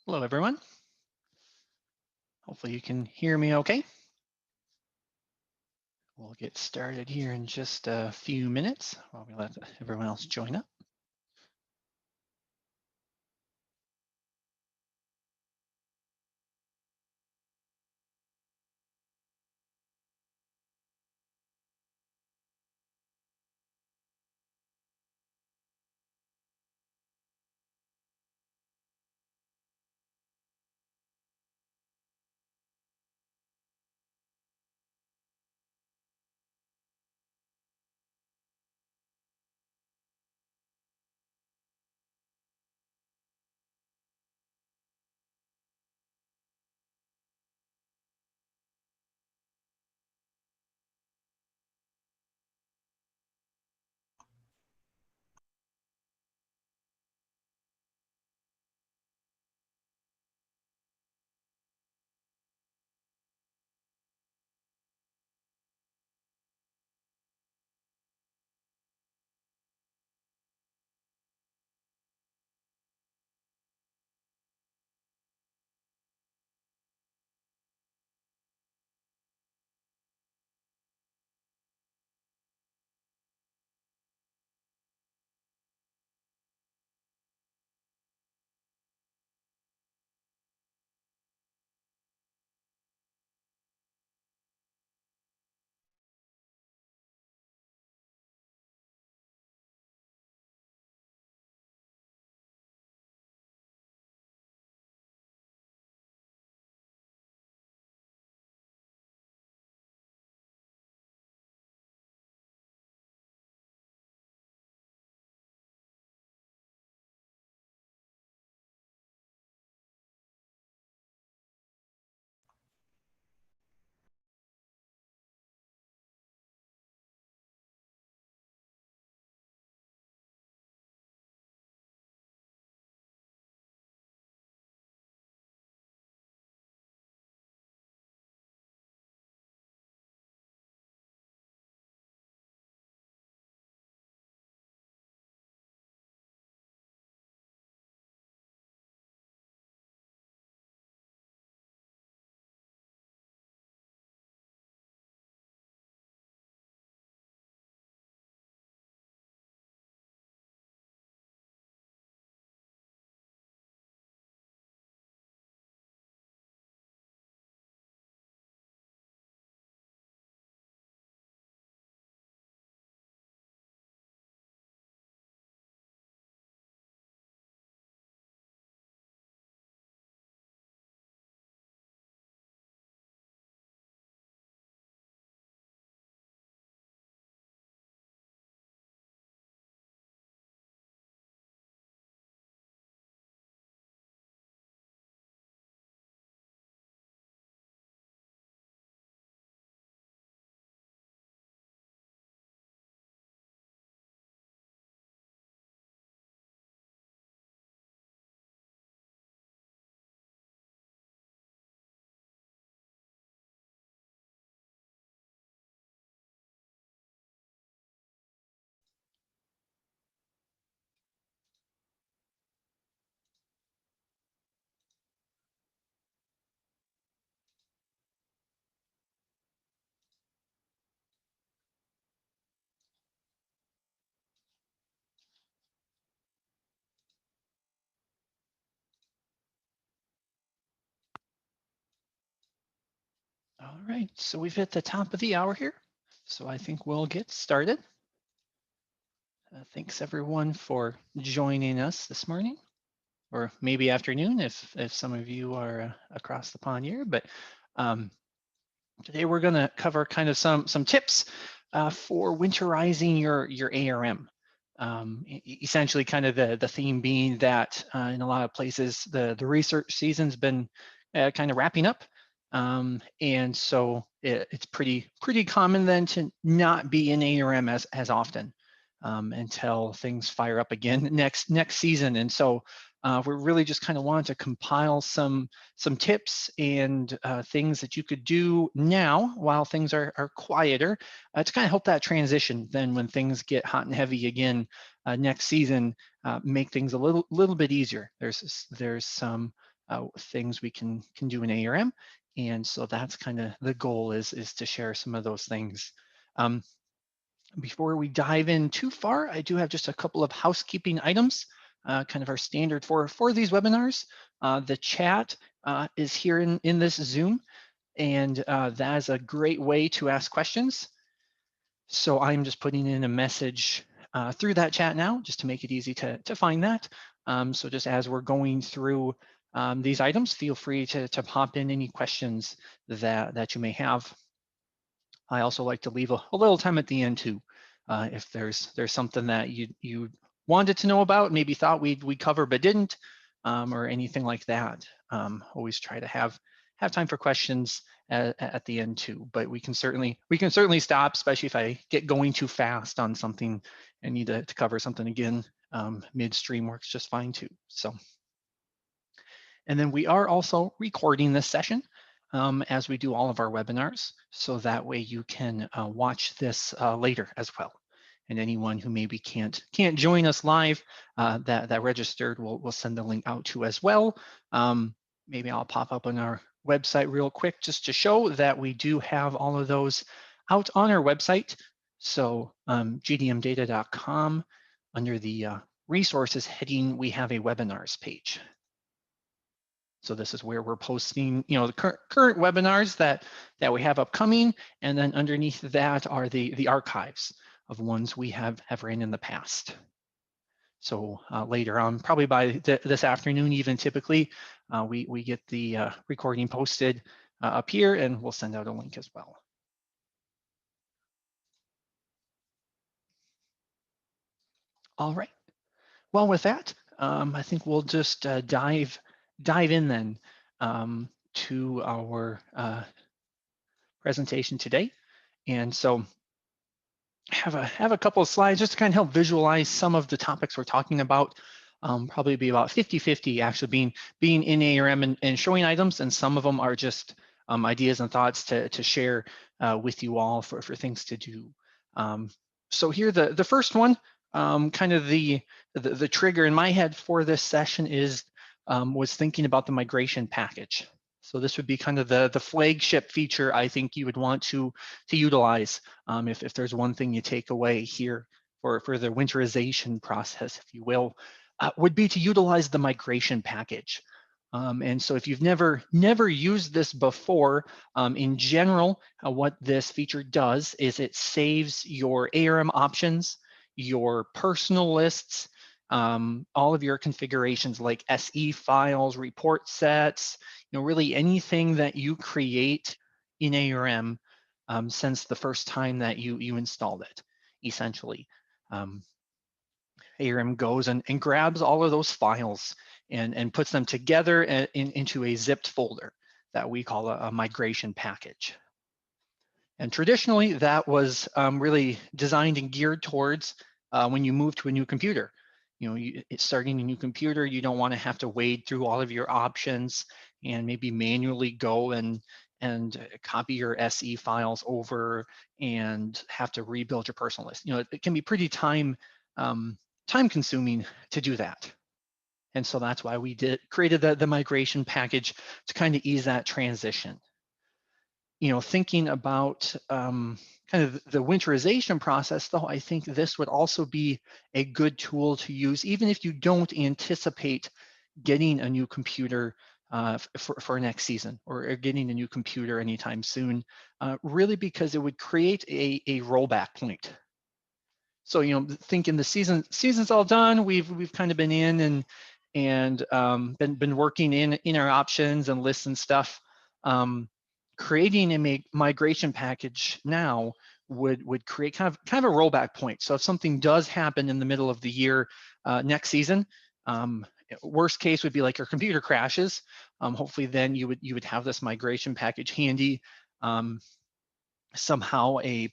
Hello, everyone. Hopefully you can hear me okay. We'll get started here in just a few minutes while we let everyone else join up. All right, so we've hit the top of the hour here. So I think we'll get started. Thanks everyone for joining us this morning, or maybe afternoon if some of you are across the pond here. But today we're going to cover kind of some tips for winterizing your ARM. Essentially, kind of the theme being that in a lot of places the research season's been kind of wrapping up, and so it's pretty common then to not be in ARM as often until things fire up again next season. And so we're really just kind of wanting to compile some tips and things that you could do now while things are quieter to kind of help that transition then when things get hot and heavy again next season, make things a little bit easier. There's some things we can do in ARM. And so that's kind of the goal, is to share some of those things. Before we dive in too far, I do have just a couple of housekeeping items, kind of our standard for these webinars. The chat is here in this Zoom, and that is a great way to ask questions. So I'm just putting in a message through that chat now, just to make it easy to find that. So just as we're going through these items, feel free to pop in any questions that you may have. I also like to leave a little time at the end too, if there's something that you wanted to know about, maybe thought we'd cover but didn't, or anything like that. Always try to have time for questions at the end too. But we can certainly stop, especially if I get going too fast on something and need to cover something again. Midstream works just fine too. So. And then we are also recording this session as we do all of our webinars. So that way you can watch this later as well. And anyone who maybe can't join us live that registered, we'll send the link out to as well. Maybe I'll pop up on our website real quick just to show that we do have all of those out on our website. So gdmdata.com, under the resources heading, we have a webinars page. So this is where we're posting, the current webinars that we have upcoming, and then underneath that are the archives of ones we have ran in the past. So later on, probably by this afternoon, even typically, we get the recording posted up here, and we'll send out a link as well. All right. Well, with that, I think we'll just dive in then to our presentation today. And so have a couple of slides just to kind of help visualize some of the topics we're talking about. Probably be about 50-50 actually being in ARM and showing items, and some of them are just ideas and thoughts to share with you all for things to do. So here the first one, kind of the trigger in my head for this session is was thinking about the migration package. So this would be kind of the flagship feature I think you would want to utilize if there's one thing you take away here for the winterization process, if you will, would be to utilize the migration package. And so if you've never used this before, in general, what this feature does is it saves your ARM options, your personal lists, all of your configurations like SE files, report sets, really anything that you create in ARM since the first time that you installed it, essentially. ARM goes and grabs all of those files and puts them together into a zipped folder that we call a migration package. And traditionally, that was really designed and geared towards when you move to a new computer. Starting a new computer, you don't want to have to wade through all of your options and maybe manually go and copy your SE files over and have to rebuild your personal list. It can be pretty time consuming to do that. And so that's why we created the migration package to kind of ease that transition. Thinking about kind of the winterization process, though, I think this would also be a good tool to use, even if you don't anticipate getting a new computer for next season or getting a new computer anytime soon, really because it would create a rollback point. So, thinking the season's all done, we've kind of been in and been working in our options and lists and stuff. Creating a migration package now would create kind of a rollback point. So if something does happen in the middle of the year next season, worst case would be like your computer crashes. Hopefully then you would have this migration package handy. Somehow a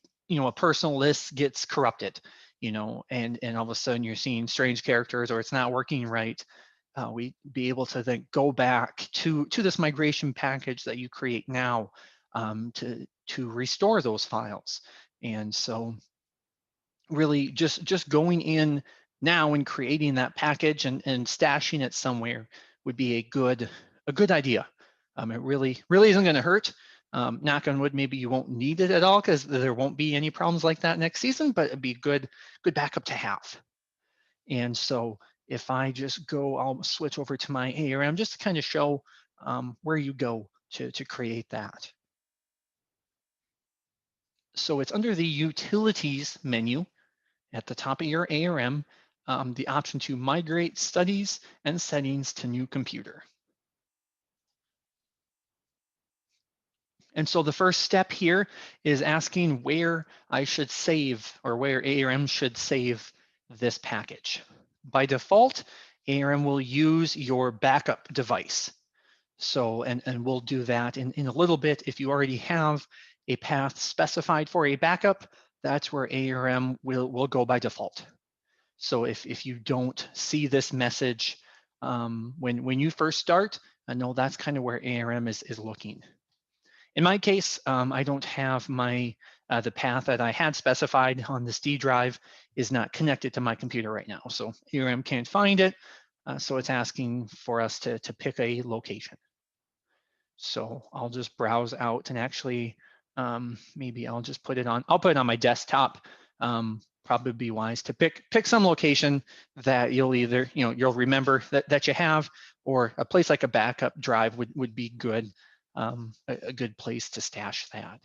personal list gets corrupted, and all of a sudden you're seeing strange characters or it's not working right. We'd be able to then go back to this migration package that you create now to restore those files. And so really just going in now and creating that package and stashing it somewhere would be a good a good idea. It really isn't going to hurt. Knock on wood, maybe you won't need it at all because there won't be any problems like that next season, but it'd be good backup to have. And so if I just go, I'll switch over to my ARM just to kind of show where you go to create that. So it's under the Utilities menu at the top of your ARM, the option to migrate studies and settings to new computer. And so the first step here is asking where I should save, or where ARM should save this package. By default, ARM will use your backup device. So, and we'll do that in a little bit. If you already have a path specified for a backup, that's where ARM will go by default. So if you don't see this message when you first start, know that's kind of where ARM is looking. In my case, I don't have my the path that I had specified on this D drive is not connected to my computer right now. So ARM can't find it. So it's asking for us to pick a location. So I'll just browse out and actually maybe I'll just put it on. I'll put it on my desktop. Probably be wise to pick some location that you'll either you'll remember that you have, or a place like a backup drive would be good. A good place to stash that.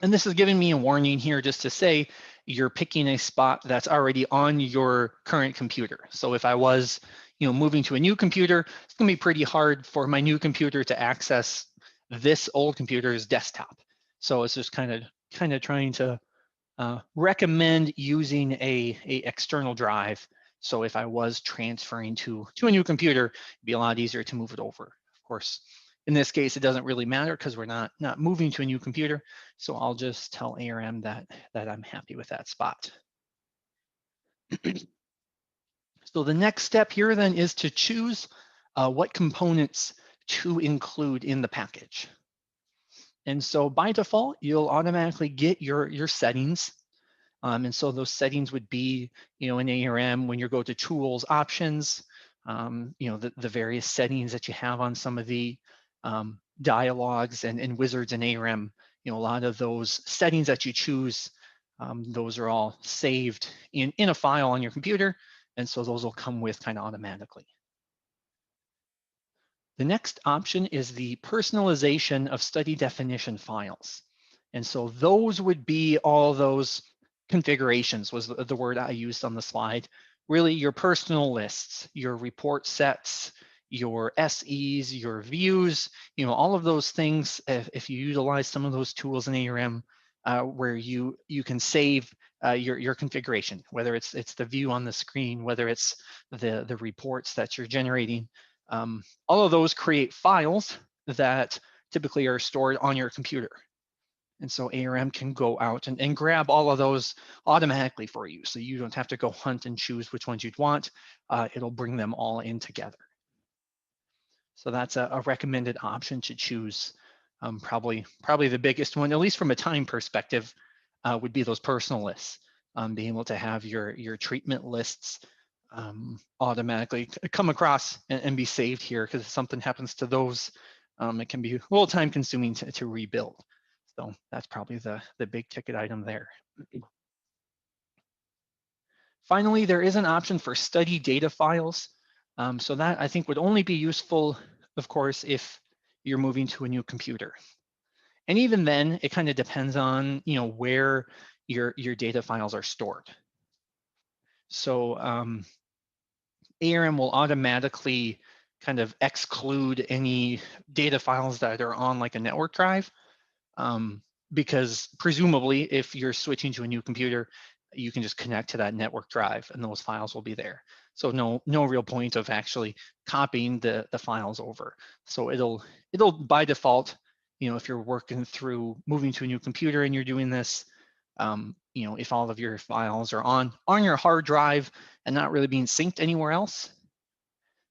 And this is giving me a warning here just to say you're picking a spot that's already on your current computer. So if I was moving to a new computer, it's gonna be pretty hard for my new computer to access this old computer's desktop. So it's just kind of trying to recommend using a external drive. So if I was transferring to a new computer, it'd be a lot easier to move it over. Of course, in this case, it doesn't really matter because we're not moving to a new computer. So I'll just tell ARM that I'm happy with that spot. So the next step here then is to choose what components to include in the package. And so by default, you'll automatically get your settings. And so those settings would be, in ARM, when you go to tools, options, the various settings that you have on some of the dialogues and wizards in ARM. A lot of those settings that you choose, those are all saved in a file on your computer. And so those will come with kind of automatically. The next option is the personalization of study definition files. And so those would be all those configurations, was the word I used on the slide. Really your personal lists, your report sets, your SEs, your views, all of those things, if you utilize some of those tools in ARM, where you can save your configuration, whether it's the view on the screen, whether it's the reports that you're generating. All of those create files that typically are stored on your computer. And so ARM can go out and grab all of those automatically for you. So you don't have to go hunt and choose which ones you'd want. It'll bring them all in together. So that's a recommended option to choose. Probably the biggest one, at least from a time perspective, would be those personal lists. Being able to have your treatment lists automatically come across and be saved here, because if something happens to those, it can be a little time consuming to rebuild. So that's probably the big ticket item there. Finally, there is an option for study data files. So that I think would only be useful, of course, if you're moving to a new computer. And even then, it kind of depends on where your data files are stored. So ARM will automatically kind of exclude any data files that are on like a network drive, because presumably if you're switching to a new computer, you can just connect to that network drive and those files will be there. So no real point of actually copying the files over. So it'll by default, if you're working through moving to a new computer and you're doing this, if all of your files are on your hard drive and not really being synced anywhere else,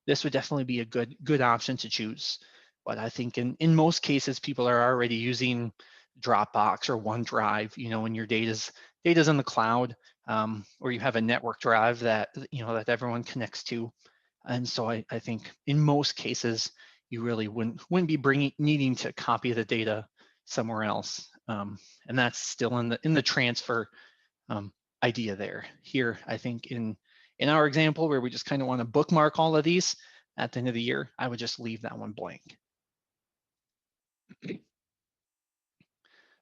this would definitely be a good option to choose. But I think in most cases, people are already using Dropbox or OneDrive, when your data's in the cloud, or you have a network drive that that everyone connects to. And so I think in most cases, you really wouldn't be needing to copy the data somewhere else. And that's still in the transfer idea there. Here, I think in our example where we just kind of want to bookmark all of these at the end of the year, I would just leave that one blank.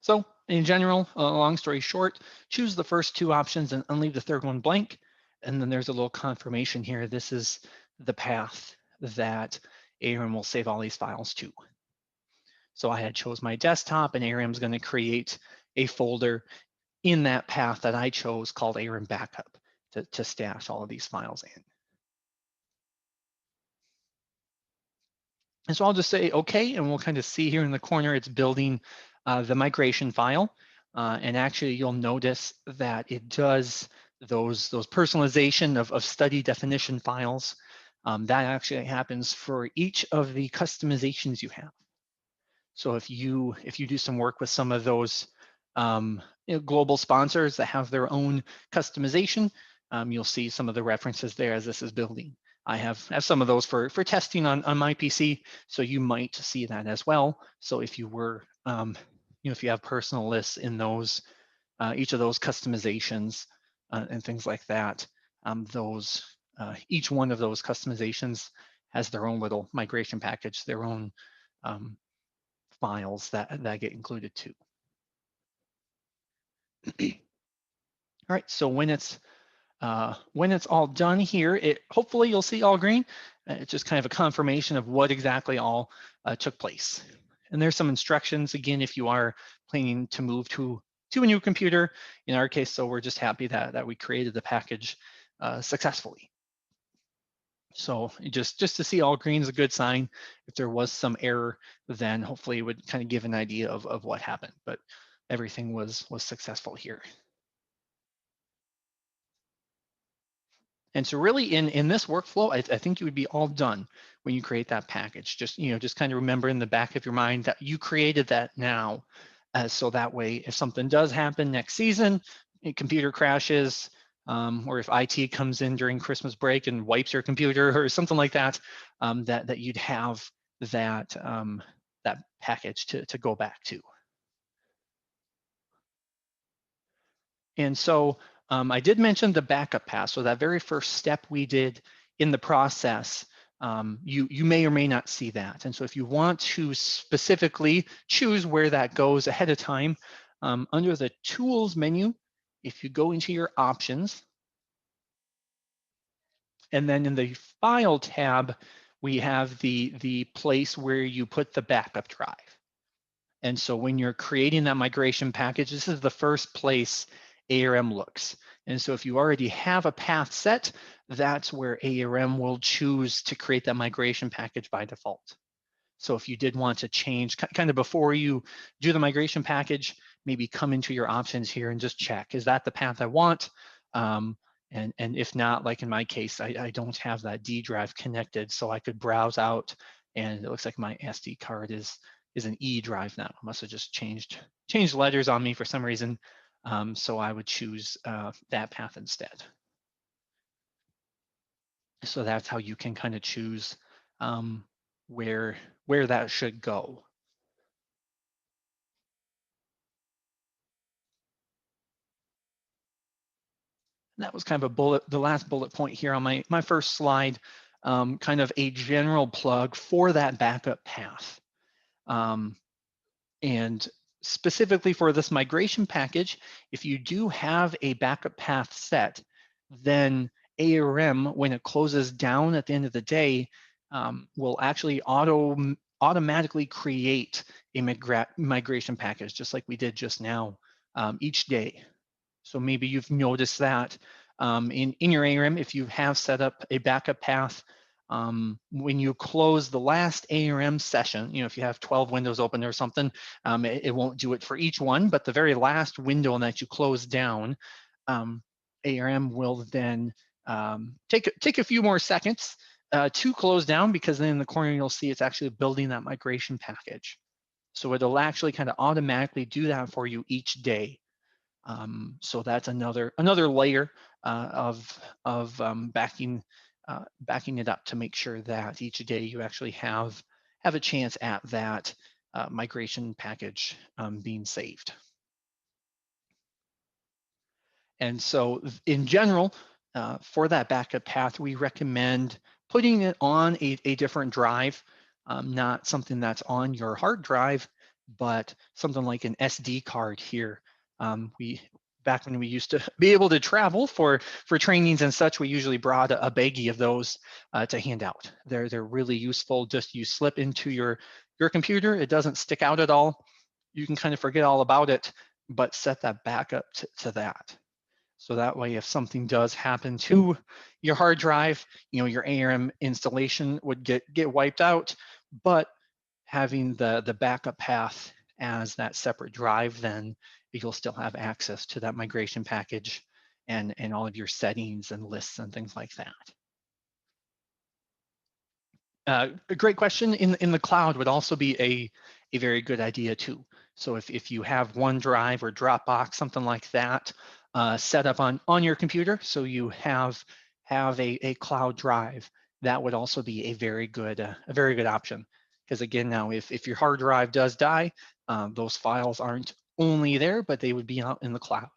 So in general, long story short, choose the first two options and leave the third one blank. And then there's a little confirmation here. This is the path that ARM will save all these files to. So I had chose my desktop, and ARM is going to create a folder in that path that I chose called ARM Backup to stash all of these files in. And so I'll just say okay, and we'll kind of see here in the corner, it's building the migration file. And actually you'll notice that it does those personalization of study definition files. That actually happens for each of the customizations you have. So if you do some work with some of those global sponsors that have their own customization, you'll see some of the references there as this is building. I have some of those for testing on my PC, so you might see that as well. So if you were, if you have personal lists in those, each of those customizations and things like that, each one of those customizations has their own little migration package, their own files that get included too. All right, so when it's all done here, hopefully you'll see all green. It's just kind of a confirmation of what exactly all took place. And there's some instructions, again, if you are planning to move to a new computer. In our case, so we're just happy that we created the package successfully. So just to see all green is a good sign. If there was some error, then hopefully it would kind of give an idea of what happened, but everything was successful here. And so really in this workflow, I think you would be all done when you create that package. Just kind of remember in the back of your mind that you created that now. So that way, if something does happen next season, a computer crashes, or if IT comes in during Christmas break and wipes your computer or something like that, that you'd have that that package to go back to. And so I did mention the backup path. So that very first step we did in the process, you may or may not see that. And so if you want to specifically choose where that goes ahead of time, under the Tools menu, if you go into your options, and then in the File tab, we have the place where you put the backup drive. And so when you're creating that migration package, this is the first place ARM looks. And so if you already have a path set, that's where ARM will choose to create that migration package by default. So if you did want to change, kind of before you do the migration package, maybe come into your options here and just check, is that the path I want? And if not, like in my case, I don't have that D drive connected, so I could browse out, and it looks like my SD card is an E drive now. I must have just changed letters on me for some reason. So I would choose that path instead. So that's how you can kind of choose where that should go. And that was kind of the last bullet point here on my first slide, kind of a general plug for that backup path. And specifically for this migration package, if you do have a backup path set, then ARM, when it closes down at the end of the day, will actually automatically create a migration package, just like we did just now, each day. So maybe you've noticed that in your ARM, if you have set up a backup path, when you close the last ARM session, if you have 12 windows open or something, it won't do it for each one, but the very last window that you close down, ARM will then take a few more seconds to close down, because then in the corner you'll see it's actually building that migration package. So it'll actually kind of automatically do that for you each day. So that's another layer of backing backing it up to make sure that each day you actually have a chance at that migration package being saved. And so in general, for that backup path, we recommend putting it on a different drive, not something that's on your hard drive, but something like an SD card here. Back when we used to be able to travel for trainings and such, we usually brought a baggie of those to hand out. They're really useful. Just you slip into your computer, it doesn't stick out at all. You can kind of forget all about it, but set that backup to that. So that way, if something does happen to your hard drive, your ARM installation would get wiped out, but having the backup path as that separate drive, then you'll still have access to that migration package and all of your settings and lists and things like that. A great question. In the cloud would also be a very good idea too. So if you have OneDrive or Dropbox, something like that, set up on your computer, so you have a cloud drive, that would also be a very good option. Because again, now if your hard drive does die, those files aren't only there, but they would be out in the cloud.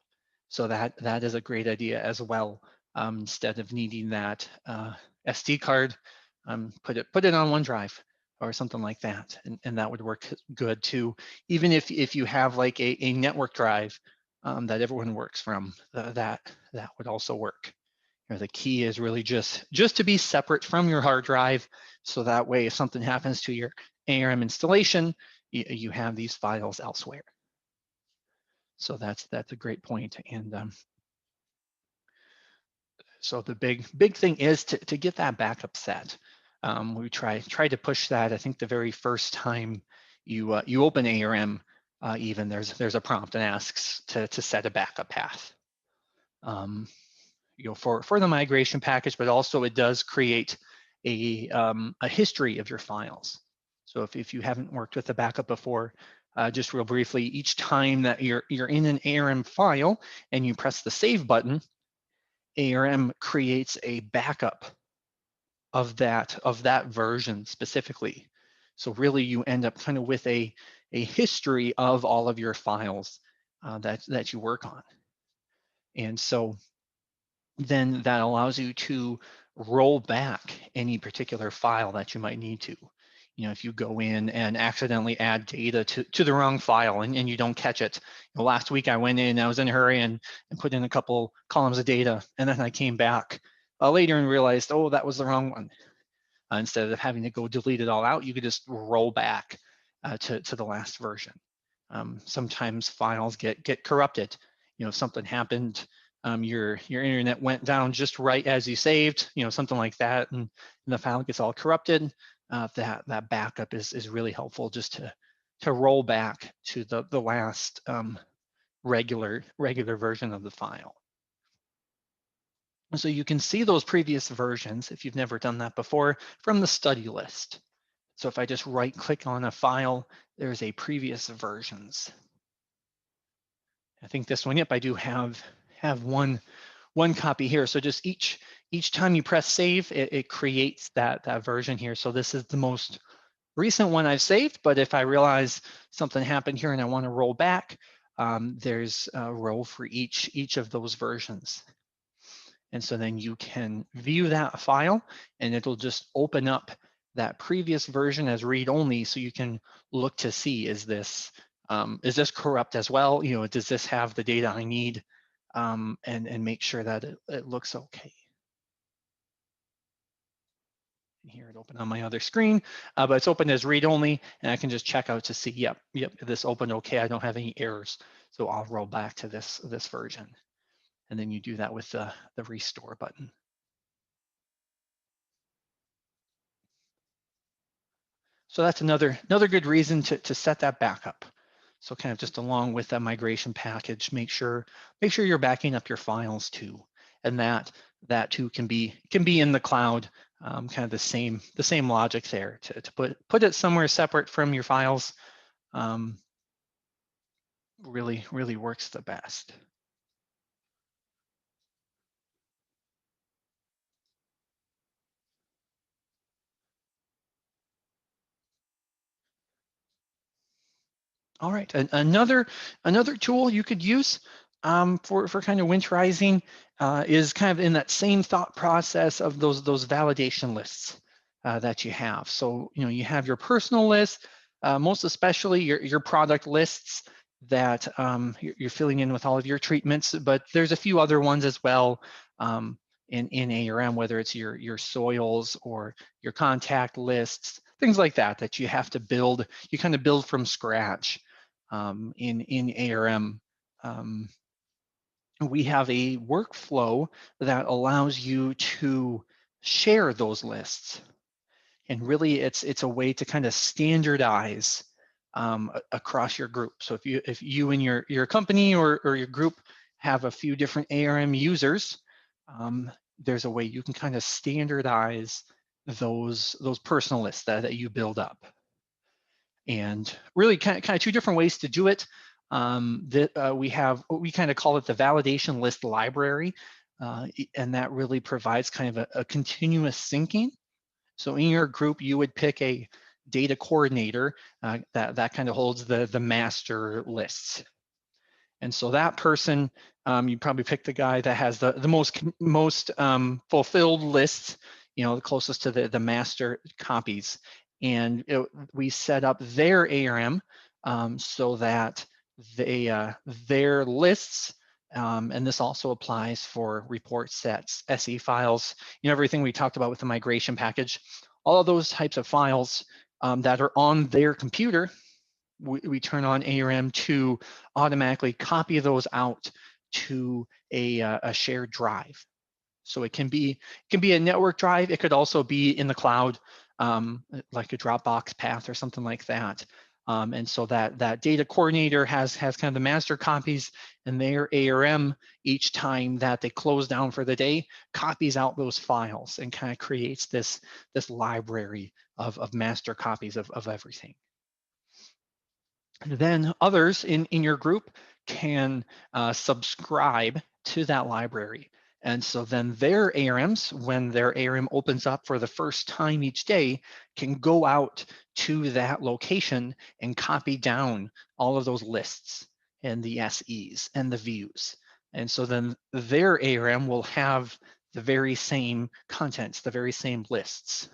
So that is a great idea as well. Instead of needing that SD card, put it on OneDrive or something like that, and that would work good too. Even if you have like a network drive that everyone works from, that would also work. The key is really just to be separate from your hard drive, so that way if something happens to your ARM installation, you have these files elsewhere. So that's a great point. And so the big thing is to get that backup set. We try to push that. I think the very first time you open ARM, even there's a prompt and asks to set a backup path. For the migration package, but also it does create a history of your files. So if you haven't worked with a backup before, just real briefly, each time that you're in an ARM file and you press the save button, ARM creates a backup of that version specifically. So really you end up kind of with a history of all of your files that you work on. And so then that allows you to roll back any particular file that you might need to. If you go in and accidentally add data to the wrong file and you don't catch it. Last week I went in, I was in a hurry and put in a couple columns of data, and then I came back later and realized, oh, that was the wrong one. Instead of having to go delete it all out, you could just roll back to the last version. Sometimes files get corrupted. If something happened, your internet went down just right as you saved, something like that, and the file gets all corrupted. That backup is really helpful, just to roll back to the last regular version of the file. So you can see those previous versions, if you've never done that before, from the study list. So if I just right click on a file, there's a previous versions. I think this one, yep, I do have one copy here. So just each time you press save, it creates that version here. So this is the most recent one I've saved, but if I realize something happened here and I want to roll back, there's a row for each of those versions. And so then you can view that file and it'll just open up that previous version as read-only, so you can look to see, is this corrupt as well? Does this have the data I need? And make sure that it looks okay. Here it opened on my other screen, but it's open as read-only, and I can just check out to see, yep, this opened okay. I don't have any errors, so I'll roll back to this version. And then you do that with the restore button. So that's another good reason to set that backup. So kind of just along with that migration package, make sure you're backing up your files too, and that too can be in the cloud. Kind of the same logic there to put it somewhere separate from your files. Really works the best. All right, another tool you could use for kind of winterizing is kind of in that same thought process of those validation lists that you have. So you have your personal list, most especially your product lists that you're filling in with all of your treatments. But there's a few other ones as well in ARM, whether it's your soils or your contact lists, things like that that you have to build. You kind of build from scratch in ARM. We have a workflow that allows you to share those lists. And really it's a way to kind of standardize across your group. So if you and your company or your group have a few different ARM users, there's a way you can kind of standardize those personal lists that you build up. And really kind of two different ways to do it. We kind of call it the validation list library, and that really provides kind of a continuous syncing. So in your group, you would pick a data coordinator that kind of holds the master lists. And so that person, you probably pick the guy that has the most fulfilled lists, the closest to the master copies. And we set up their ARM so that their lists, and this also applies for report sets, SE files, everything we talked about with the migration package, all of those types of files that are on their computer. We turn on ARM to automatically copy those out to a shared drive. So it can be a network drive. It could also be in the cloud, like a Dropbox path or something like that. And so that data coordinator has kind of the master copies, and their ARM, each time that they close down for the day, copies out those files and kind of creates this library of master copies of everything. Then others in your group can subscribe to that library. And so then their ARMs, when their ARM opens up for the first time each day, can go out to that location and copy down all of those lists and the SEs and the views. And so then their ARM will have the very same contents, the very same lists.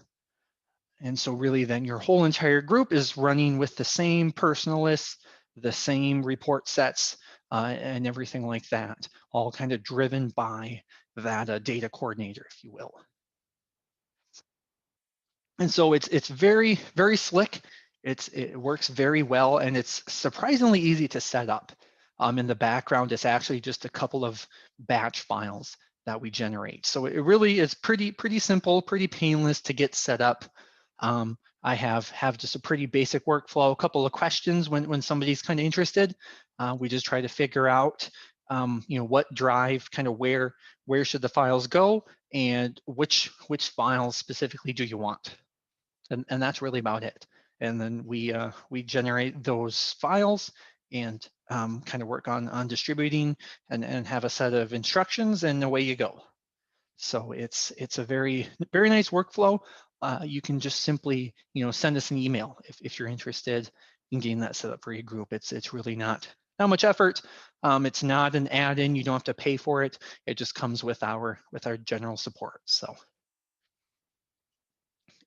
And so really then your whole entire group is running with the same personal lists, the same report sets, and everything like that, all kind of driven by that data coordinator, if you will. And so it's very, very slick. It works very well, and it's surprisingly easy to set up. In the background, it's actually just a couple of batch files that we generate. So it really is pretty simple, pretty painless to get set up. I have just a pretty basic workflow, a couple of questions when somebody's kind of interested. We just try to figure out, what drive, kind of where should the files go, and which files specifically do you want, and that's really about it. And then we generate those files and kind of work on distributing and have a set of instructions, and away you go. So it's a very nice workflow. You can just simply send us an email if you're interested in getting that set up for your group. It's really not much effort. It's not an add-in. You don't have to pay for it. It just comes with our general support. So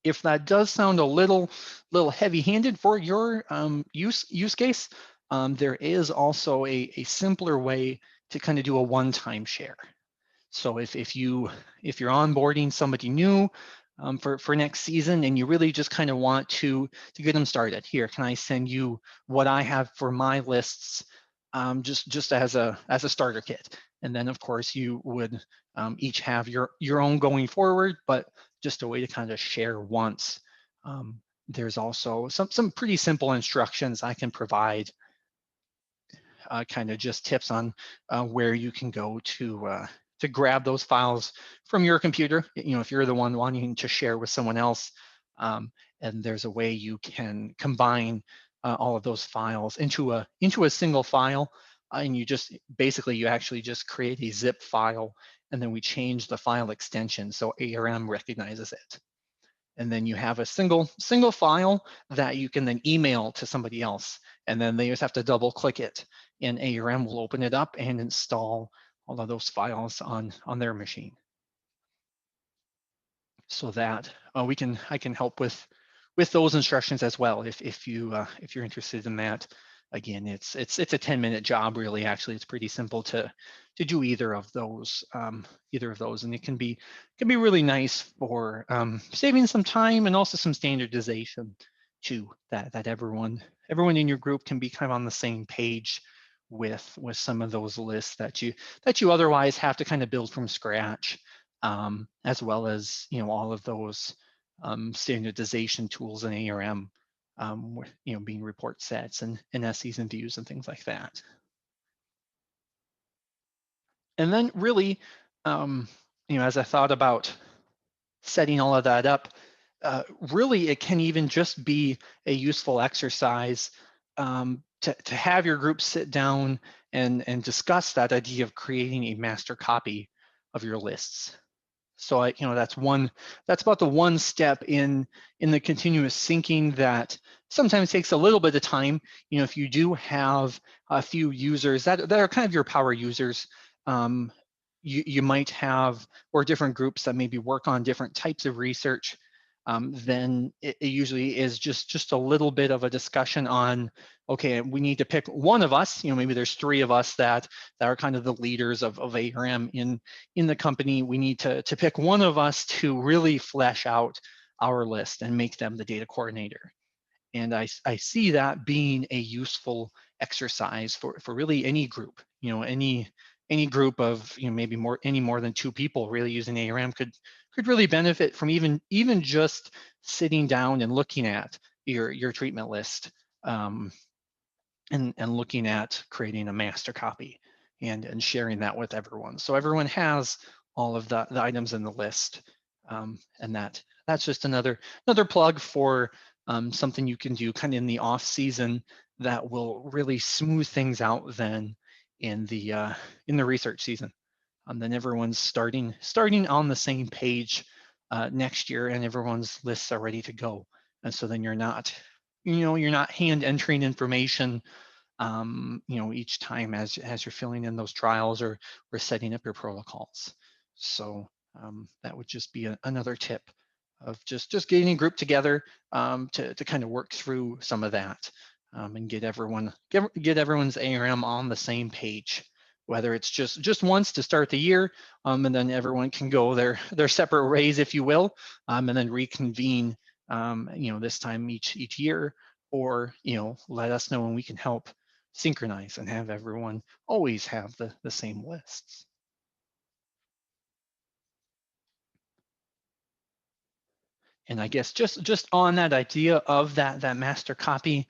if that does sound a little heavy-handed for your use case, there is also a simpler way to kind of do a one-time share. So if you're onboarding somebody new for next season, and you really just kind of want to get them started, here, can I send you what I have for my lists, just as a starter kit? And then of course you would each have your own going forward, but just a way to kind of share once. There's also some pretty simple instructions I can provide, kind of just tips on where you can go to grab those files from your computer, if you're the one wanting to share with someone else. And there's a way you can combine all of those files into a single file. And you actually just create a zip file, and then we change the file extension so ARM recognizes it. And then you have a single file that you can then email to somebody else. and then they just have to double click it, and ARM will open it up and install all of those files on their machine. So that I can help with those instructions as well if you're interested in that. Again, it's a 10-minute job really. Actually, it's pretty simple to do either of those, and it can be really nice for saving some time and also some standardization too. That everyone in your group can be kind of on the same page with some of those lists that you otherwise have to kind of build from scratch, as well as all of those standardization tools in ARM, being report sets and SEs and views and things like that. And then really, as I thought about setting all of that up, really it can even just be a useful exercise to have your group sit down and discuss that idea of creating a master copy of your lists. So that's about the one step in the continuous syncing that sometimes takes a little bit of time. If you do have a few users that are kind of your power users, you might have, or different groups that maybe work on different types of research, then it usually is just a little bit of a discussion on, okay, we need to pick one of us, maybe there's 3 of us that are kind of the leaders of ARM in the company. We need to pick one of us to really flesh out our list and make them the data coordinator. And I see that being a useful exercise for really any group, any group of maybe any more than 2 people really using ARM could really benefit from even just sitting down and looking at your treatment list, and looking at creating a master copy and sharing that with everyone, so everyone has all of the items in the list. And that's just another plug for something you can do kind of in the off season that will really smooth things out then in the research season. Then everyone's starting on the same page next year, and everyone's lists are ready to go. And so then you're not hand entering information each time as you're filling in those trials or setting up your protocols. So that would just be another tip of just getting a group together to kind of work through some of that, and get everyone's ARM on the same page, whether it's just once to start the year, and then everyone can go their separate ways, if you will, and then reconvene this time each year, or let us know when we can help synchronize and have everyone always have the same lists. And I guess just on that idea of that master copy,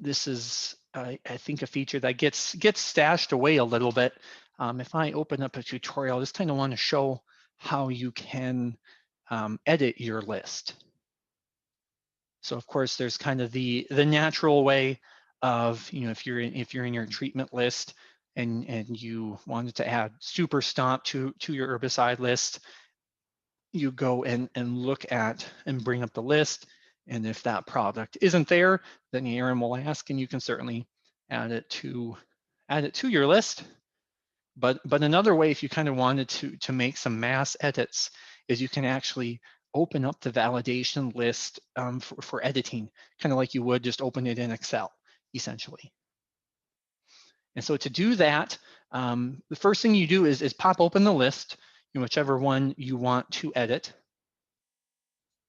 this is I think a feature that gets stashed away a little bit. If I open up a tutorial, I just kind of want to show how you can edit your list. So of course, there's kind of the natural way of, if you're in your treatment list and you wanted to add super stomp to your herbicide list, you go and look at and bring up the list. And if that product isn't there, then the ARM will ask, and you can certainly add it to your list. But another way, if you kind of wanted to make some mass edits, is you can actually open up the validation list for editing, kind of like you would just open it in Excel, essentially. And so to do that, the first thing you do is pop open the list, whichever one you want to edit.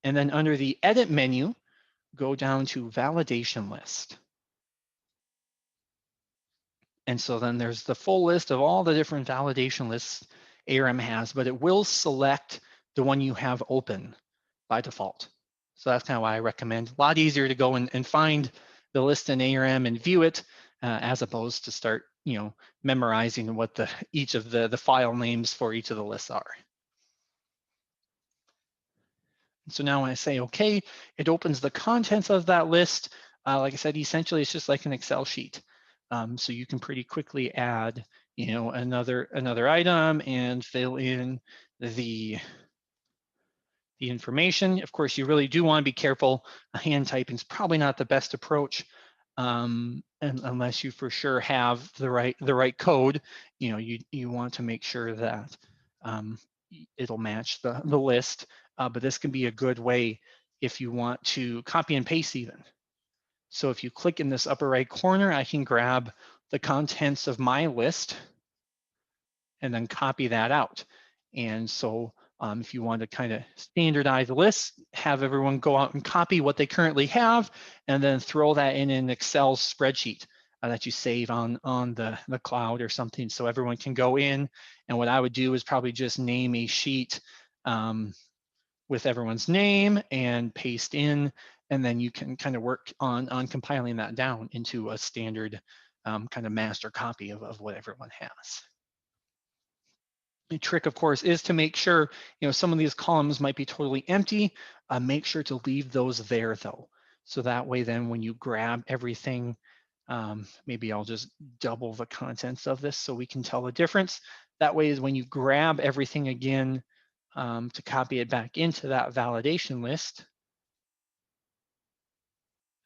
And then under the edit menu, go down to validation list. And so then there's the full list of all the different validation lists ARM has, but it will select the one you have open by default. So that's kind of why I recommend. A lot easier to go and find the list in ARM and view it, as opposed to start memorizing what each of the file names for each of the lists are. So now when I say okay, it opens the contents of that list. Like I said, essentially it's just like an Excel sheet. So you can pretty quickly add, another item and fill in the information. Of course, you really do want to be careful. Hand typing is probably not the best approach. and unless you for sure have the right code, you want to make sure that it'll match the list. But this can be a good way if you want to copy and paste even. So if you click in this upper right corner, I can grab the contents of my list and then copy that out. And so if you want to kind of standardize the list, have everyone go out and copy what they currently have, and then throw that in an Excel spreadsheet that you save on the cloud or something, so everyone can go in. And what I would do is probably just name a sheet with everyone's name and paste in, and then you can kind of work on compiling that down into a standard kind of master copy of what everyone has. The trick, of course, is to make sure, some of these columns might be totally empty. Make sure to leave those there though. So that way then when you grab everything, maybe I'll just double the contents of this so we can tell the difference. That way is when you grab everything again to copy it back into that validation list,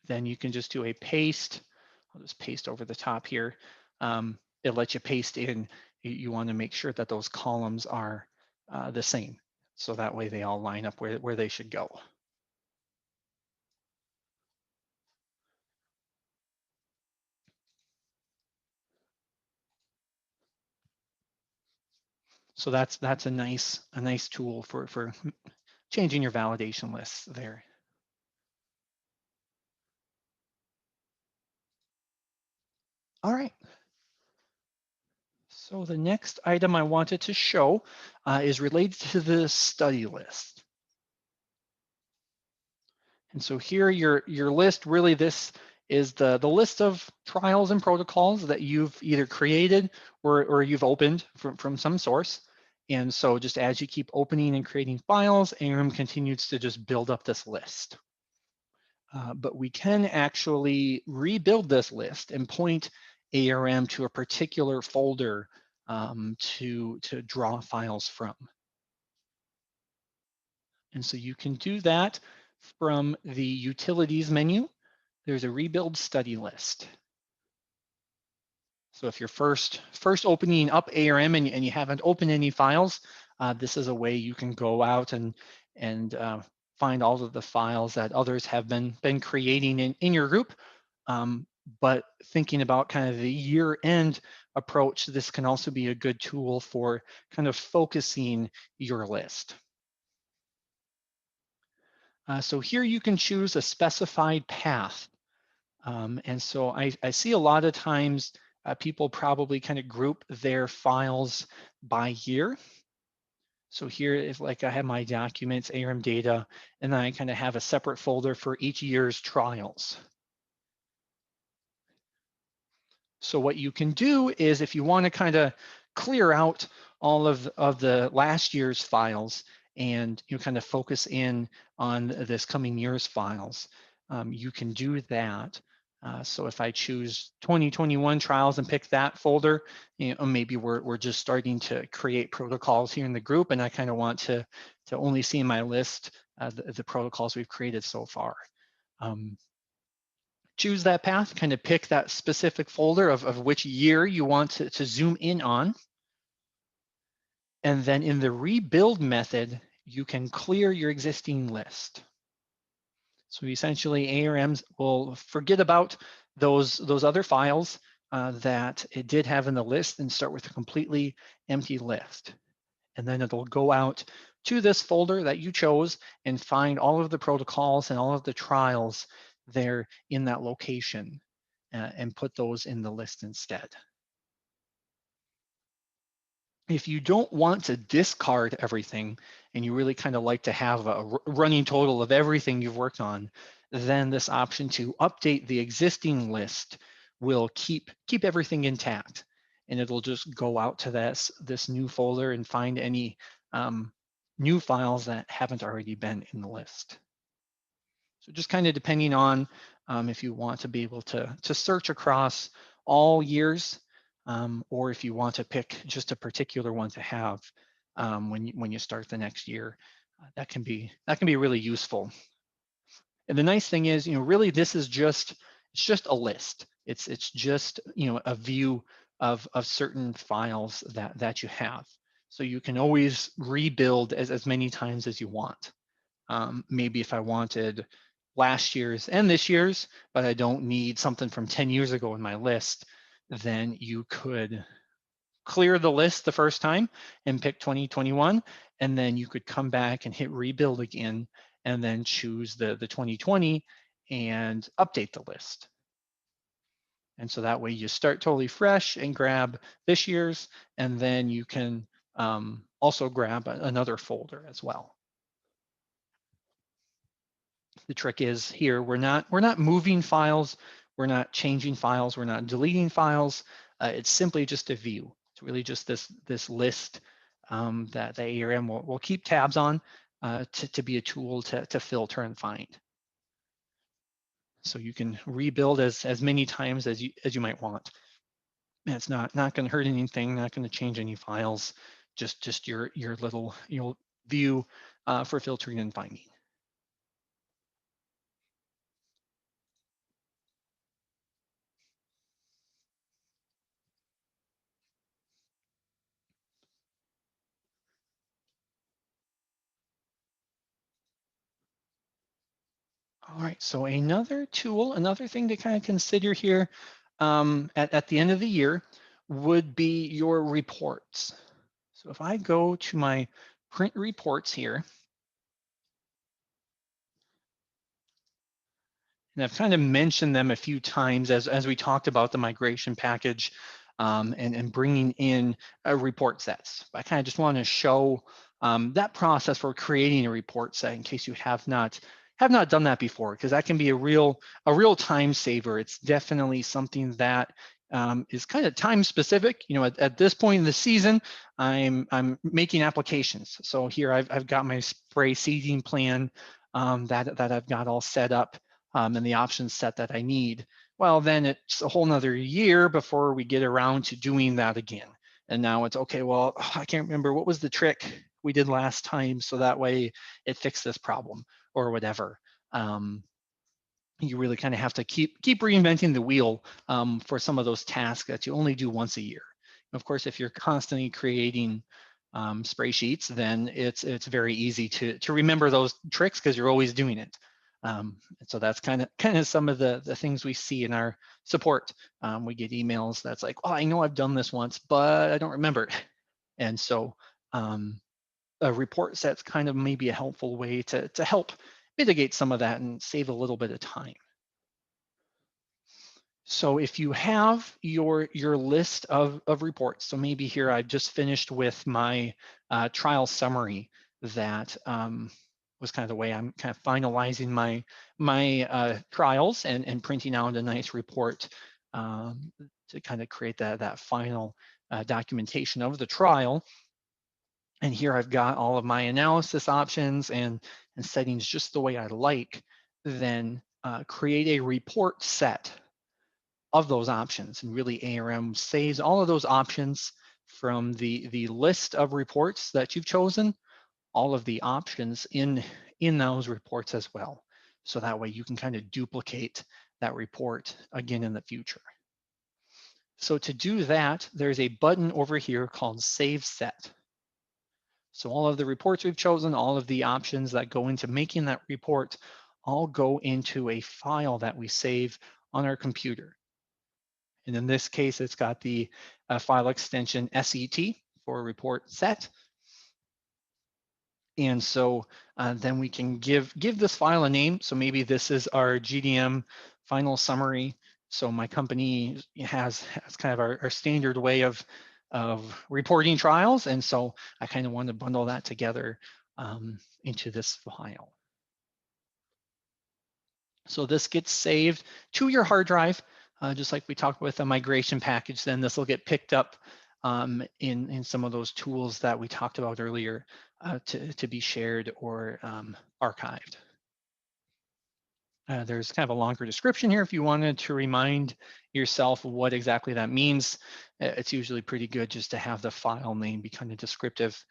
then you can just do a paste. I'll just paste over the top here. It lets you paste in. You want to make sure that those columns are the same. So that way they all line up where they should go. So that's a nice tool for changing your validation lists there. All right. So the next item I wanted to show is related to the study list. And so here your list, really this is the list of trials and protocols that you've either created or you've opened from some source. And so just as you keep opening and creating files, ARM continues to just build up this list. But we can actually rebuild this list and point ARM to a particular folder to draw files from. And so you can do that from the utilities menu. There's a rebuild study list. So if you're first opening up ARM and you haven't opened any files, this is a way you can go out and find all of the files that others have been creating in your group. But thinking about kind of the year-end approach, this can also be a good tool for kind of focusing your list. So here you can choose a specified path. And so I see a lot of times people probably kind of group their files by year. So here is like I have my documents, ARM data, and then I kind of have a separate folder for each year's trials. So what you can do is if you want to kind of clear out all of the last year's files and you kind of focus in on this coming year's files, you can do that. So if I choose 2021 trials and pick that folder, maybe we're just starting to create protocols here in the group, and I kind of want to only see in my list the protocols we've created so far. Choose that path, kind of pick that specific folder of which year you want to zoom in on. And then in the rebuild method, you can clear your existing list. So essentially ARMs will forget about those other files that it did have in the list and start with a completely empty list. And then it'll go out to this folder that you chose and find all of the protocols and all of the trials there in that location and put those in the list instead. If you don't want to discard everything and you really kind of like to have a running total of everything you've worked on, then this option to update the existing list will keep everything intact, and it'll just go out to this new folder and find any new files that haven't already been in the list. So just kind of depending on if you want to be able to search across all years, or if you want to pick just a particular one to have when you start the next year, that can be really useful. And the nice thing is, really this is just It's just a list. It's just, you know, a view of certain files that you have. So you can always rebuild as many times as you want. Maybe if I wanted last year's and this year's, but I don't need something from 10 years ago in my list, then you could clear the list the first time and pick 2021, and then you could come back and hit rebuild again, and then choose the 2020 and update the list. And so that way you start totally fresh and grab this year's, and then you can also grab another folder as well. The trick is here, we're not moving files, we're not changing files, we're not deleting files. It's simply just a view. It's really just this list that the ARM will keep tabs on to be a tool to filter and find. So you can rebuild as many times as you might want. And it's not going to hurt anything, not going to change any files, just your little view for filtering and finding. All right, so another tool, another thing to kind of consider here at the end of the year would be your reports. So if I go to my print reports here, and I've kind of mentioned them a few times as we talked about the migration package and bringing in report sets. I kind of just want to show that process for creating a report set in case you have not done that before, because that can be a real time saver. It's definitely something that is kind of time specific. You know, at this point in the season, I'm making applications. So here I've got my spray seeding plan that I've got all set up and the option set that I need. Well, then it's a whole nother year before we get around to doing that again. And now it's okay, well, I can't remember what was the trick we did last time, so that way it fixed this problem or whatever. You really kind of have to keep reinventing the wheel for some of those tasks that you only do once a year. Of course, if you're constantly creating spray sheets, then it's very easy to remember those tricks because you're always doing it. So that's kind of some of the things we see in our support. We get emails that's like, oh, I know I've done this once, but I don't remember it. And so a report set's kind of maybe a helpful way to help mitigate some of that and save a little bit of time. So if you have your list of reports, so maybe here I've just finished with my trial summary that was kind of the way I'm kind of finalizing my trials and printing out a nice report to kind of create that final documentation of the trial. And here I've got all of my analysis options and settings just the way I like. Then create a report set of those options, and really ARM saves all of those options from the list of reports that you've chosen, all of the options in those reports as well. So that way you can kind of duplicate that report again in the future. So to do that, there's a button over here called Save Set. So all of the reports we've chosen, all of the options that go into making that report, all go into a file that we save on our computer. And in this case, it's got the file extension SET for report set. And so then we can give this file a name. So maybe this is our GDM final summary. So my company has kind of our standard way of reporting trials. And so I kind of want to bundle that together into this file. So this gets saved to your hard drive, just like we talked with a migration package. Then this will get picked up in some of those tools that we talked about earlier to be shared or archived. There's kind of a longer description here if you wanted to remind yourself what exactly that means. It's usually pretty good just to have the file name be kind of descriptive.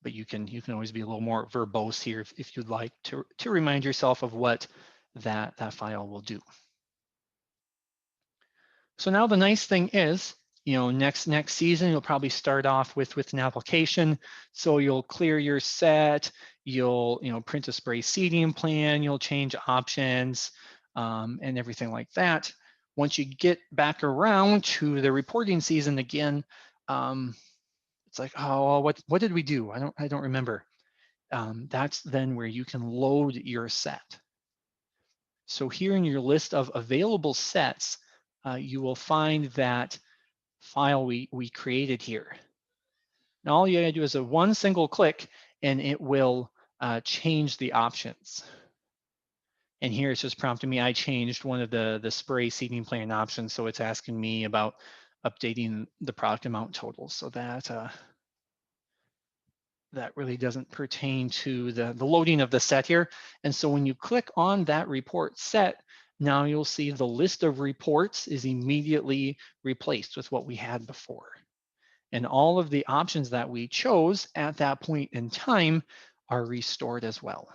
but you can always be a little more verbose here if you'd like to remind yourself of what that file will do. So now the nice thing is, next season, you'll probably start off with an application. So you'll clear your set, you'll print a spray seeding plan, you'll change options and everything like that. Once you get back around to the reporting season again, it's like, oh, what did we do? I don't remember. That's then where you can load your set. So here in your list of available sets, you will find that file we created here. Now all you gotta do is a one single click and it will change the options. And here it's just prompting me, I changed one of the spray seeding plan options. So it's asking me about updating the product amount totals. So that really doesn't pertain to the loading of the set here. And so when you click on that report set, now you'll see the list of reports is immediately replaced with what we had before. And all of the options that we chose at that point in time are restored as well.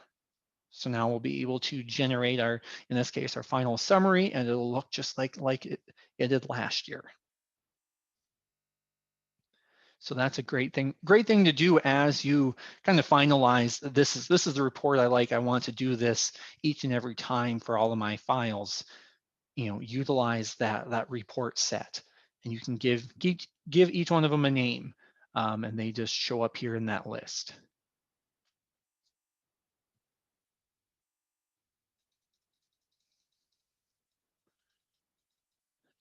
So now we'll be able to generate our, in this case, our final summary, and it'll look just like it did last year. So that's a great thing to do as you kind of finalize, this is the report I like. I want to do this each and every time for all of my files. Utilize that report set, and you can give each one of them a name, and they just show up here in that list.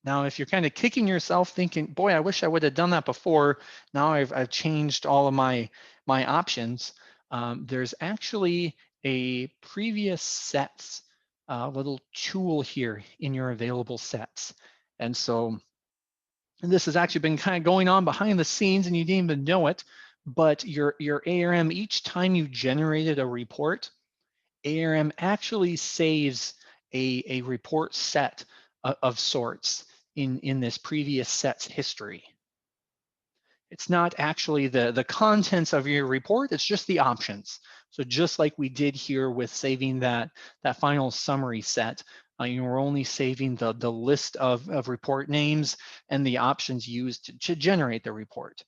Now, if you're kind of kicking yourself thinking, boy, I wish I would have done that before. Now I've changed all of my options. There's actually a previous sets little tool here in your available sets. And so this has actually been kind of going on behind the scenes and you didn't even know it, but your ARM, each time you generated a report, ARM actually saves a report set of sorts in this previous set's history. It's not actually the contents of your report, it's just the options. So just like we did here with saving that final summary set, you're only saving the list of report names and the options used to generate the report.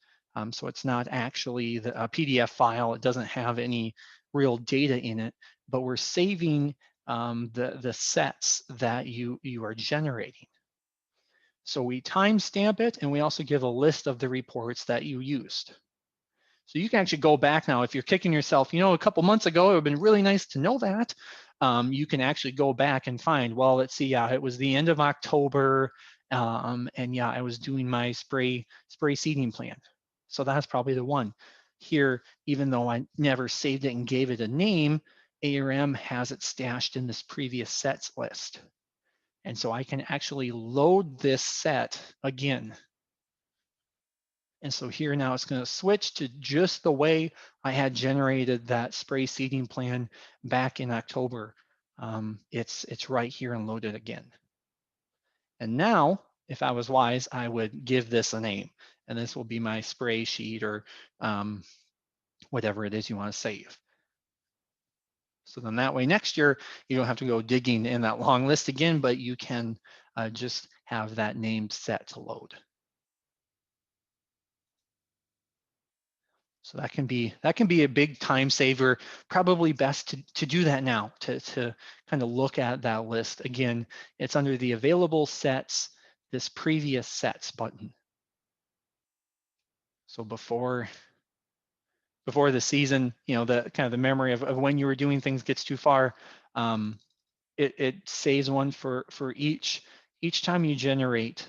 So it's not actually a PDF file, it doesn't have any real data in it, but we're saving the sets that you are generating. So we timestamp it, and we also give a list of the reports that you used. So you can actually go back now. If you're kicking yourself, a couple months ago, it would have been really nice to know that. You can actually go back and find, well, let's see, yeah, it was the end of October, and yeah, I was doing my spray seeding plan. So that's probably the one. Here, even though I never saved it and gave it a name, ARM has it stashed in this previous sets list. And so I can actually load this set again. And so here now it's going to switch to just the way I had generated that spray seeding plan back in October. It's right here and loaded again. And now, if I was wise, I would give this a name. And this will be my spray sheet or whatever it is you want to save. So then that way next year, you don't have to go digging in that long list again, but you can just have that named set to load. So that can be a big time saver. Probably best to do that now, to kind of look at that list. Again, it's under the available sets, this previous sets button. So before the season, the kind of the memory of when you were doing things gets too far, it saves one for each time you generate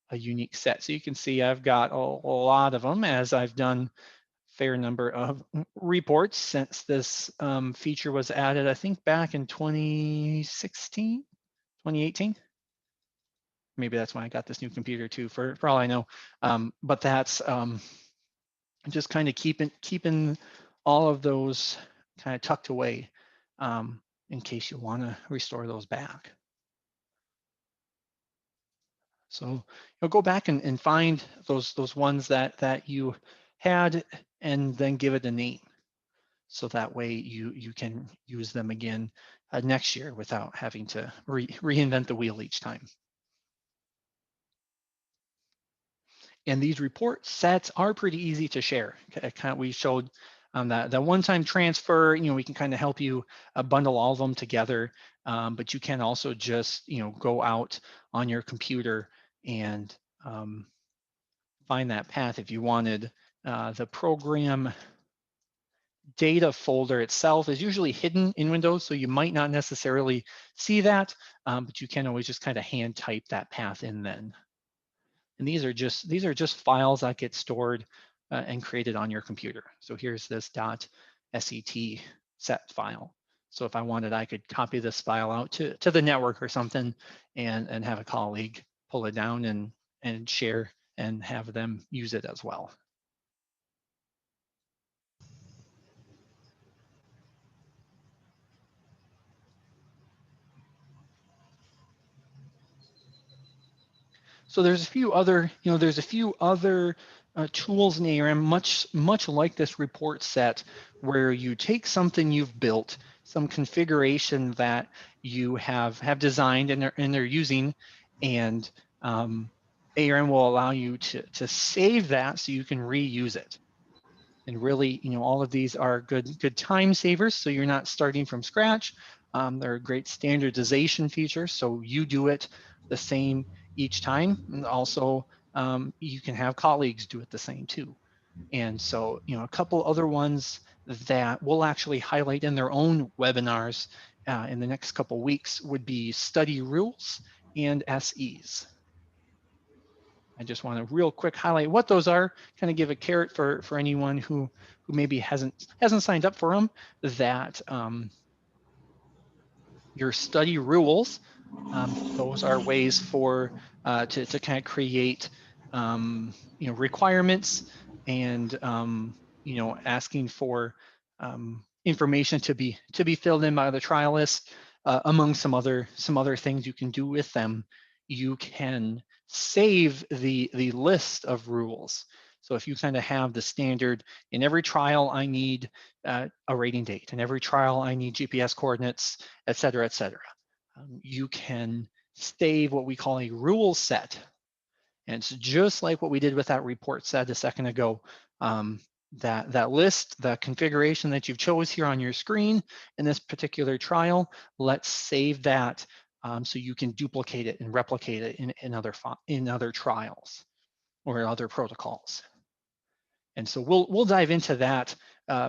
a unique set. So you can see I've got a lot of them, as I've done fair number of reports since this feature was added, I think back in 2016, 2018. Maybe that's when I got this new computer too, for all I know. But that's just kind of keeping all of those kind of tucked away in case you want to restore those back. So you'll go back and find those ones that you had, and then give it a name. So that way you can use them again next year without having to reinvent the wheel each time. And these report sets are pretty easy to share. We showed that one-time transfer, we can kind of help you bundle all of them together, but you can also just, go out on your computer and find that path if you wanted. The program data folder itself is usually hidden in Windows, so you might not necessarily see that, but you can always just kind of hand type that path in then. And these are just files that get stored and created on your computer. So here's this .set set file. So if I wanted, I could copy this file out to the network or something and have a colleague pull it down and share and have them use it as well. So there's a few other, tools in ARM, much like this report set, where you take something you've built, some configuration that you have designed and they're using, and ARM will allow you to save that so you can reuse it. And really, all of these are good time savers, so you're not starting from scratch. They're a great standardization feature, so you do it the same each time. And also, you can have colleagues do it the same too. And so, a couple other ones that we'll actually highlight in their own webinars in the next couple weeks would be study rules and SEs. I just want to real quick highlight what those are, kind of give a carrot for anyone who maybe hasn't signed up for them, that your study rules, those are ways for to kind of create requirements and asking for information to be filled in by the trialist, among some other things you can do with them. You can save the list of rules. So if you kind of have the standard, in every trial I need a rating date, in every trial I need GPS coordinates, et cetera, et cetera. You can save what we call a rule set. And it's just like what we did with that report set a second ago. That list, the configuration that you've chose here on your screen in this particular trial, let's save that so you can duplicate it and replicate it in other trials or other protocols. And so we'll dive into that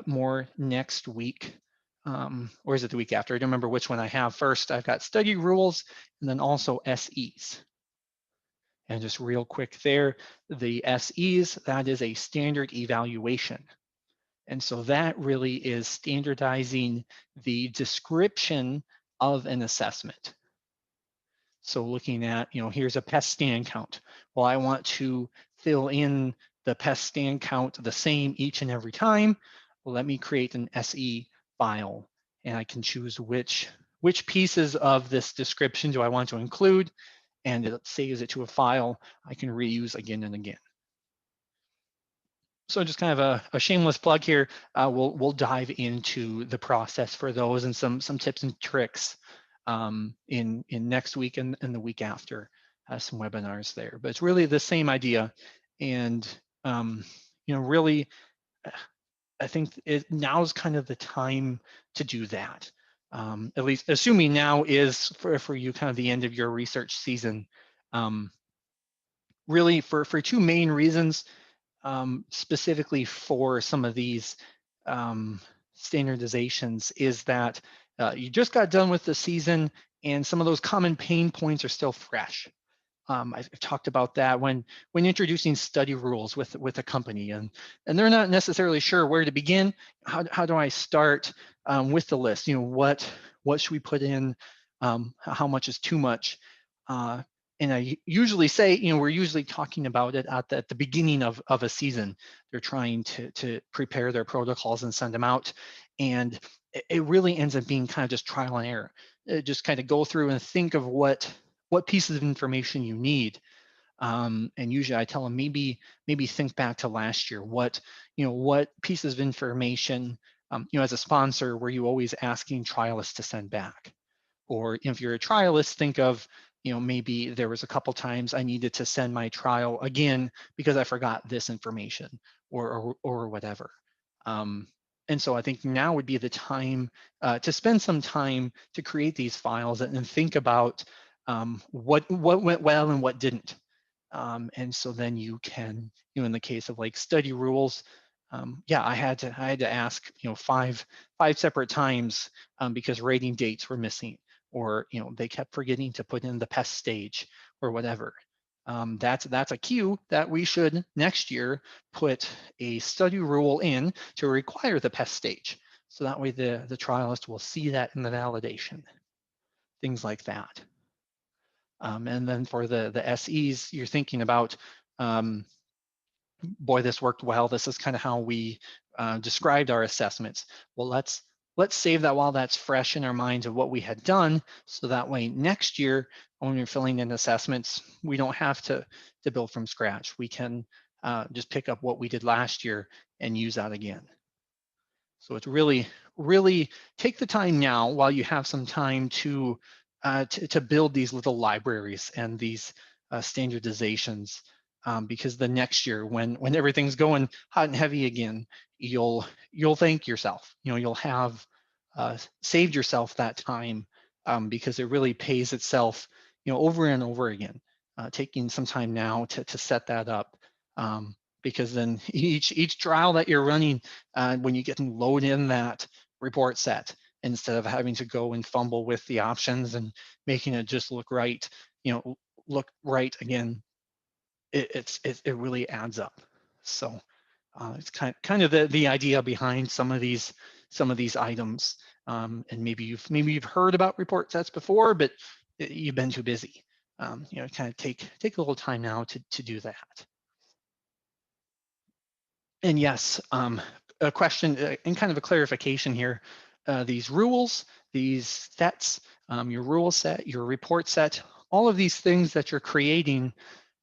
more next week. Or is it the week after? I don't remember which one I have first. I've got study rules and then also SEs. And just real quick there, the SEs, that is a standard evaluation. And so that really is standardizing the description of an assessment. So looking at, here's a pest stand count. Well, I want to fill in the pest stand count the same each and every time. Well, let me create an SE file, and I can choose which pieces of this description do I want to include, and it saves it to a file I can reuse again and again. So just kind of a shameless plug here. We'll dive into the process for those and some tips and tricks in next week and the week after, some webinars there. But it's really the same idea, and really, I think now is kind of the time to do that. At least assuming now is for you kind of the end of your research season. Really for two main reasons. Specifically for some of these standardizations, is that you just got done with the season and some of those common pain points are still fresh. I've talked about that when introducing study rules with a company, and they're not necessarily sure where to begin. How do I start with the list? What should we put in? How much is too much? And I usually say, we're usually talking about it at the beginning of a season. They're trying to prepare their protocols and send them out, and it really ends up being kind of just trial and error. Just kind of go through and think of what pieces of information you need. And usually I tell them maybe think back to last year. What pieces of information, as a sponsor, were you always asking trialists to send back? Or if you're a trialist, think of, maybe there was a couple times I needed to send my trial again because I forgot this information or whatever. And so I think now would be the time to spend some time to create these files and think about what went well and what didn't. And so then you can, in the case of like study rules, yeah, I had to ask, five separate times because rating dates were missing, or they kept forgetting to put in the PES stage or whatever. That's a cue that we should next year put a study rule in to require the PES stage. So that way the trialist will see that in the validation, things like that. And then for the SEs, you're thinking about, boy, this worked well. This is kind of how we described our assessments. Well, let's save that while that's fresh in our minds of what we had done, so that way next year when we're filling in assessments, we don't have to build from scratch. We can just pick up what we did last year and use that again. So it's really take the time now while you have some time to build these little libraries and these standardizations, because the next year when everything's going hot and heavy again, you'll thank yourself. You'll have saved yourself that time, because it really pays itself, over and over again. Taking some time now to set that up. Because then each trial that you're running, when you get to load in that report set, instead of having to go and fumble with the options and making it just look right, look right again, it really adds up. So it's kind of the idea behind some of these items. And maybe you've heard about report sets before, but you've been too busy. Kind of take a little time now to do that. And yes, a question and kind of a clarification here. These rules, these sets, your rule set, your report set, all of these things that you're creating,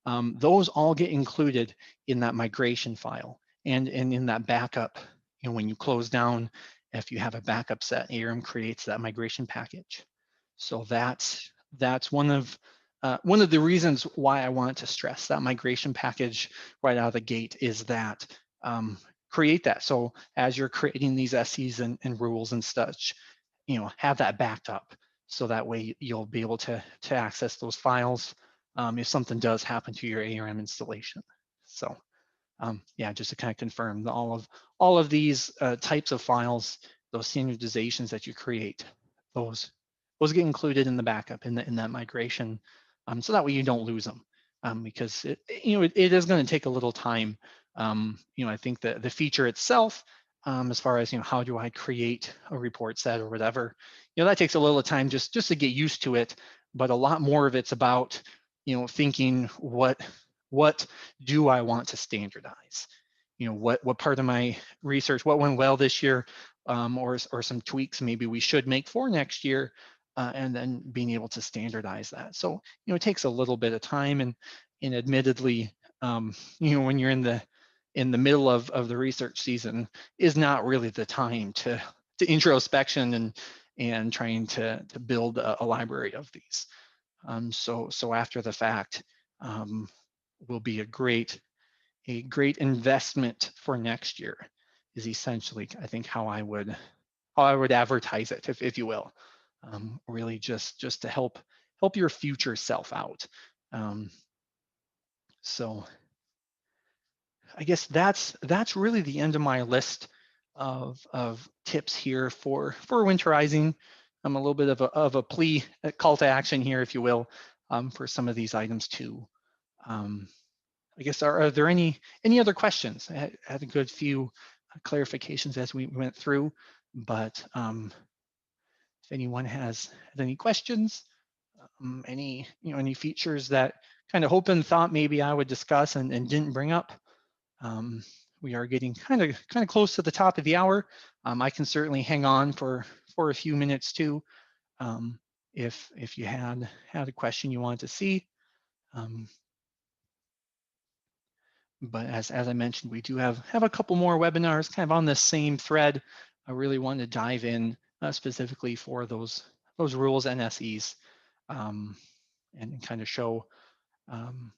those all get included in that migration file and in that backup. When you close down, if you have a backup set, ARM creates that migration package. So that's one of the reasons why I want to stress that migration package right out of the gate, is that create that. So as you're creating these SEs and rules and such, have that backed up, so that way you'll be able to access those files if something does happen to your ARM installation. So yeah, just to kind of confirm that all of these types of files, those standardizations that you create, those get included in the backup in that migration, so that way you don't lose them, because it is going to take a little time. I think that the feature itself, as far as how do I create a report set or whatever, that takes a little time just to get used to it. But a lot more of it's about thinking what do I want to standardize? What part of my research, what went well this year, or some tweaks maybe we should make for next year, and then being able to standardize that. So it takes a little bit of time, and admittedly, when you're in the middle of the research season, is not really the time to introspection and trying to build a library of these. So after the fact, will be a great investment for next year, is essentially, I think, how I would advertise it, if you will. Really just to help your future self out. So I guess that's really the end of my list of tips here for winterizing. I'm a little bit of a plea, a call to action here, if you will, for some of these items too. I guess, are there any other questions? I had a good few clarifications as we went through, but if anyone has any questions, any features that kind of hope and thought maybe I would discuss and didn't bring up, we are getting kind of close to the top of the hour. I can certainly hang on for a few minutes too, if you had a question you wanted to see. But as I mentioned, we do have a couple more webinars kind of on the same thread. I really wanted to dive in specifically for those rules and SEs, and kind of show um,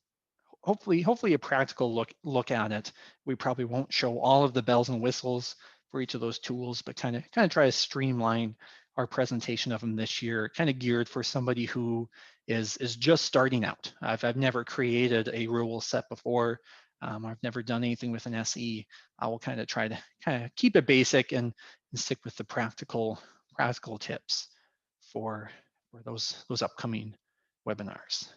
hopefully a practical look at it. We probably won't show all of the bells and whistles for each of those tools, but kind of try to streamline our presentation of them this year, kind of geared for somebody who is just starting out. I've never created a rule set before. I've never done anything with an SE. I will kind of try to kind of keep it basic and stick with the practical tips for those upcoming webinars.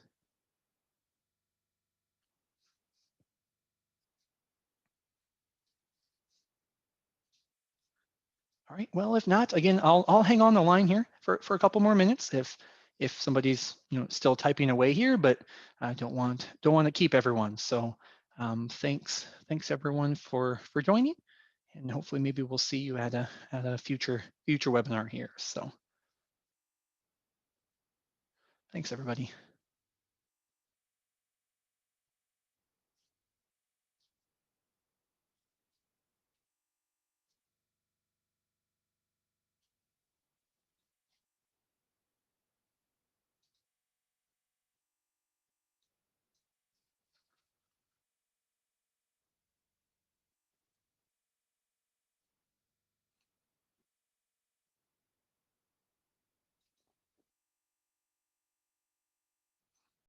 All right. Well, if not, again, I'll hang on the line here for a couple more minutes if somebody's still typing away here, but I don't want to keep everyone. So thanks everyone for joining, and hopefully maybe we'll see you at a future webinar here. So thanks everybody.